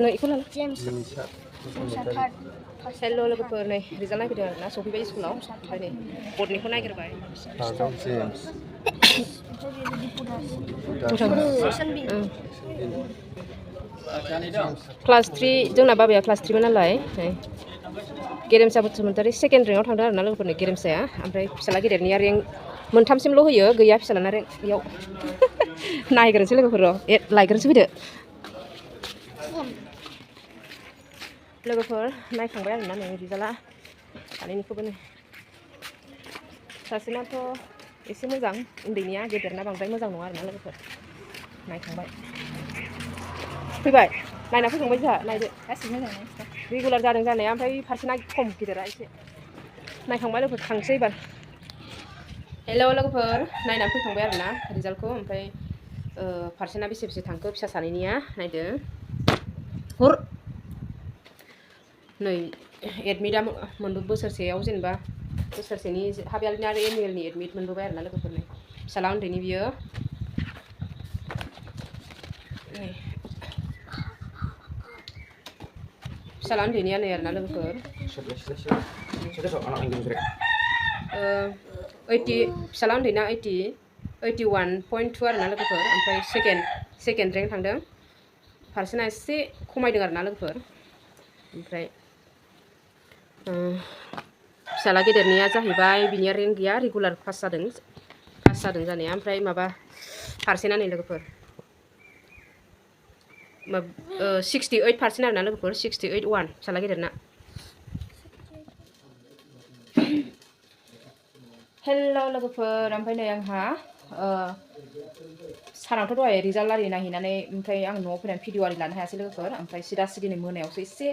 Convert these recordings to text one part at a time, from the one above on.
नै इखौ लाला हेल' लोगोफोर नै रिजाल्ट नायफैदों आरोना सफैबाय स्कुलाव ओमफ्राय नै बर्डनिखौ नागिरबाय क्लास 3 जोंना बाबाया क्लास 3 मोन नालाय गेरेमसा बसुमतारी सेकेन्ड रेंकआव थांदों आरोना लोगोफोरनि गेरेमसाया ओमफ्राय फिसाला गेदेरनिया रेंक मोनथामसिमल' होयो गैया फिसालाना रेंक इयाव नायग्रोनोसै लोगोफोर लायग्रोनोसै फैदो लोगोफोर नायखांबाय आरोना नै रिजाल्टआ सानैनिखौबो नै सासेनाथ' एसे मोजां उन्दैनिया गेदेरना बांद्राय मोजां नङा आरोना लोगोफोर नायखांबाय फैबाय नायना फैखांबाय जोंहा नायदो गासिबो मोजां रेगुलार जादों जानाया ओमफ्राय फारसेना खम गिदिरा एसे नायखांबाय लोगोफोर थांसै एबार हेल' लोगोफोर नायनानै फैखांबाय आरोना रिजाल्टखौ ओमफ्राय फारसेना बेसे बेसे थांखो फिसा सानैनिया नायदो हर नै एडमिटआ मोनबो बोसोरसेयाव जेनेबा बोसोरसेनि हाफ इयारलि आरो एनुवेलनि एडमिट मोनबोबाय आरोना लोगोफोरनि फिसाला उन्दैनि बियो फिसाला उन्दैनिया नै आरोना लोगोफोर 80 फिसाला उन्दैना 81.2 आरोना लोगोफोर ओमफ्राय सेकेन्ड रेंक थांदों फारसेना एसे खमायदों आरोना लोगोफोर ओमफ्राय फिसाला गेदेरनिया जाहैबाय बिनिया रेंक गैया रेगुलार पास जादों जानाया ओमफ्राय माबा फारसेना नै लोगोफोर 68% आरोना लोगोफोर 68.1 फिसाला गेदेरना हेल' लोगोफोर ओमफ्राय नै आंहा सानावथ' दहाय रिजाल्ट आरि नायहैनानै ओमफ्राय आं न'आव फैनानै भिडिअ आरि लानो हायासै लोगोफोर ओमफ्राय सिदा सिदिनै मोनायावसो एसे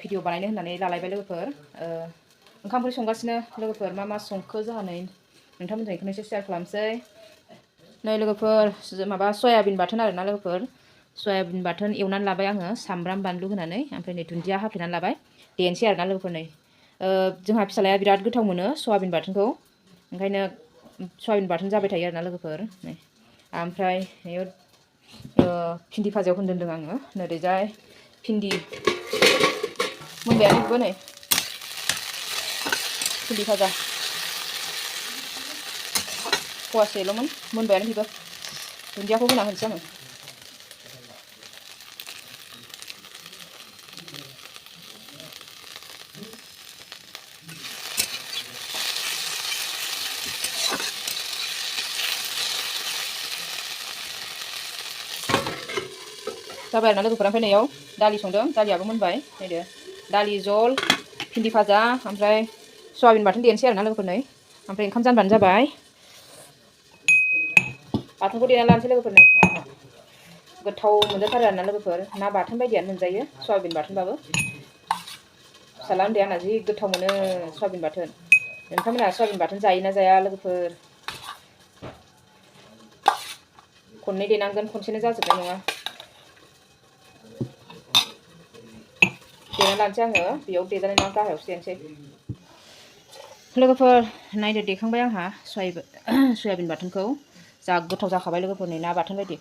भिडिअ बानायनो होननानै लालायबाय लोगोफोर ओंखाम ओंख्रि संगासिनो लोगोफोर मा संखो जोंहा नै नोंथांमोनजों बेखौनो एसे शेयार खालामसै नै लोगोफोर माबा सयाबिन बाथोन आरोना लोगोफोर सयाबिन बाथोन एवनानै लाबाय आङो सामब्राम बानलु होनानै ओमफ्राय नै दुन्दिया हाफ्लेनानै लाबाय देनोसै आरोना लोगोफोर नै जोंहा फिसालाया बिराद गोथाव मोनो सयाबिन बाथोनखौ ओंखायनो सयाबिन बाथोन जाबाय थायो आरोना लोगोफोर नै ओमफ्राय भिन्दि भाजायाव होनदों आङो नोरैजाय भिन्दि मोनबायानो बेबो नै भिन्दि भाजा फवासेल'मोन मोनबायानो बेबो दुन्दियाखौ होना होनोसै आङो जाबाय आरोना लोगोफोर ओमफ्राय नैयाव दालि संदों दालियाबो मोनबाय नायदो दालि जल भिन्दि भाजा ओमफ्राय सयाबिन बाथोन देनोसै आरोना लोगोफोर नै ओमफ्राय ओंखाम जानबानो जाबाय बाथोनखौ देना लानोसै लोगोफोर नै गोथाव मोनजाथारो आरोना लोगोफोर ना बाथोन बायदियानो मोनजायो सयाबिन बाथोनबाबो फिसाला उन्दैया आंना जि गोथाव मोनो सयाबिन बाथोन नोंथांमोनहा सयाबिन बाथोन जायोना जाया लोगोफोर खननै देनांगोन खनसेनो जाजोबनाय नङा देना लानोसै आङो बेयाव देजानाय नङा गाहायावसो देनोसै लोगोफोर नायदो देखांबाय आंहा सयाबिन बाथोनखौ जा गोथाव जाखाबाय लोगोफोर नै ना बाथोन बायदि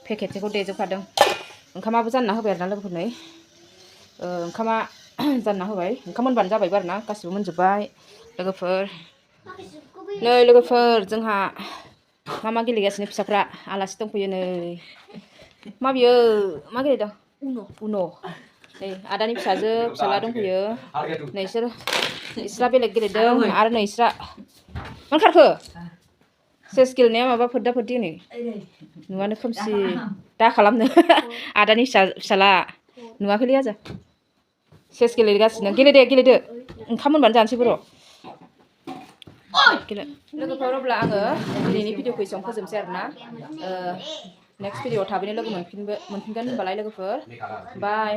पेकेटसेखौ देजोबखादों ओंखामाबो जानना होबाय आरोना लोगोफोर नै ओंखामा जानना होबाय ओंखाम मोनबानो जाबायबो आरोना गासिबो मोनजोबबाय लोगोफोर नै लोगोफोर जोंहा मा गेलेगासिनो फिसाफ्रा आलासि दंफैयो नै मा बियो मा गेलेदों उन' नै आदानि फिसाला दंफैयो नै इसरा बेलेग गेलेदों आरो नै इसरा मा खारखो सेस गेलेनाया माबा फोद्दा फोद्दि नै नुवानो खोमसि दा खालामनो आदानि फिसाला नुवाखैलै आजा सेस गेलेगासिनो गेलेदो ओंखाम मोनबानो जानोसै बर' गेले लोगोफोर अब्ला आङो दिनैनि भिडिअखौ एसेयावनो फोजोबनोसै आरोना नेक्स्ट भिडिअआव थाबैनो लोगो मोनफिनगोन होनबालाय लोगोफोर बाय